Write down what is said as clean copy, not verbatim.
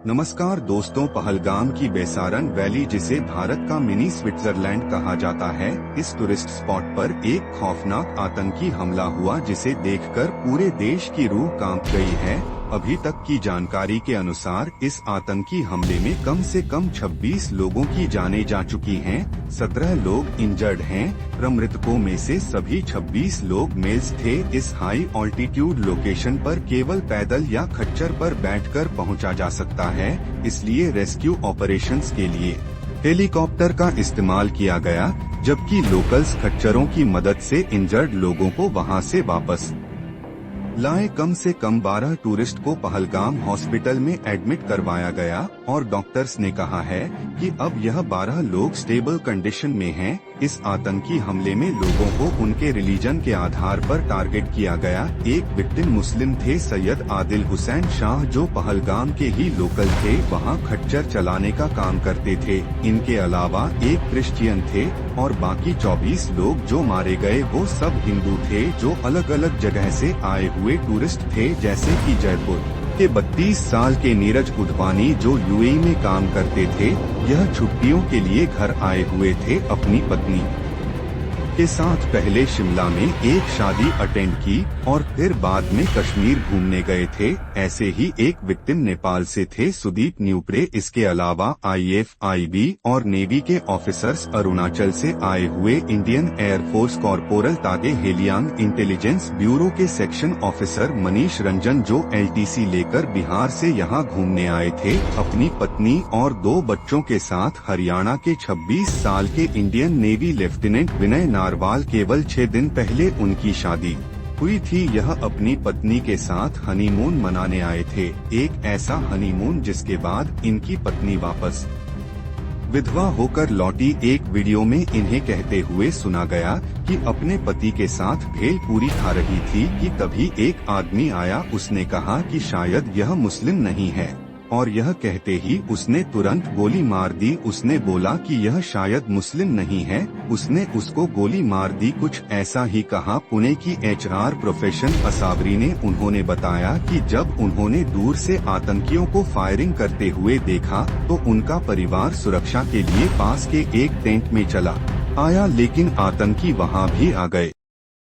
नमस्कार दोस्तों, पहलगाम की बेसारन वैली, जिसे भारत का मिनी स्विट्जरलैंड कहा जाता है, इस टूरिस्ट स्पॉट पर एक खौफनाक आतंकी हमला हुआ जिसे देखकर पूरे देश की रूह कांप गई है। अभी तक की जानकारी के अनुसार इस आतंकी हमले में कम से कम 26 लोगों की जानें जा चुकी हैं, 17 लोग इंजर्ड हैं। मृतकों में से सभी 26 लोग मेल्स थे। इस हाई ऑल्टीट्यूड लोकेशन पर केवल पैदल या खच्चर पर बैठकर पहुंचा जा सकता है, इसलिए रेस्क्यू ऑपरेशंस के लिए हेलीकॉप्टर का इस्तेमाल किया गया, जबकि लोकल्स खच्चरों की मदद से इंजर्ड लोगों को वहां से वापस लाए। कम से कम 12 टूरिस्ट को पहलगाम हॉस्पिटल में एडमिट करवाया गया और डॉक्टर्स ने कहा है कि अब यह 12 लोग स्टेबल कंडीशन में हैं। इस आतंकी हमले में लोगों को उनके रिलीजन के आधार पर टारगेट किया गया। एक विक्टिम मुस्लिम थे, सैयद आदिल हुसैन शाह, जो पहलगाम के ही लोकल थे, वहां खच्चर चलाने का काम करते थे। इनके अलावा एक क्रिश्चियन थे और बाकी 24 लोग जो मारे गए वो सब हिंदू थे, जो अलग अलग जगह से आए हुए टूरिस्ट थे, जैसे कि जयपुर के 32 साल के नीरज उधवानी, जो यूएई में काम करते थे। यह छुट्टियों के लिए घर आए हुए थे अपनी पत्नी के साथ। पहले शिमला में एक शादी अटेंड की और फिर बाद में कश्मीर घूमने गए थे। ऐसे ही एक विक्टिम नेपाल से थे, सुदीप न्यूप्रे। इसके अलावा आईएफआईबी और नेवी के ऑफिसर्स अरुणाचल से आए हुए इंडियन एयरफोर्स कॉर्पोरल तागे हेलियांग, इंटेलिजेंस ब्यूरो के सेक्शन ऑफिसर मनीष रंजन, जो एलटीसी लेकर बिहार से यहाँ घूमने आए थे अपनी पत्नी और 2 बच्चों के साथ। हरियाणा के 26 साल के इंडियन नेवी लेफ्टिनेंट विनय नारवाल, केवल 6 दिन पहले उनकी शादी हुई थी। यह अपनी पत्नी के साथ हनीमून मनाने आए थे, एक ऐसा हनीमून जिसके बाद इनकी पत्नी वापस विधवा होकर लौटी। एक वीडियो में इन्हें कहते हुए सुना गया कि अपने पति के साथ भेल पूरी खा रही थी कि तभी एक आदमी आया। उसने कहा कि शायद यह मुस्लिम नहीं है और यह कहते ही उसने तुरंत गोली मार दी। उसने बोला कि यह शायद मुस्लिम नहीं है, उसने उसको गोली मार दी, कुछ ऐसा ही कहा। पुणे की एचआर प्रोफेशन असावरी ने उन्होंने बताया कि जब उन्होंने दूर से आतंकियों को फायरिंग करते हुए देखा तो उनका परिवार सुरक्षा के लिए पास के एक टेंट में चला आया, लेकिन आतंकी वहां भी आ गए।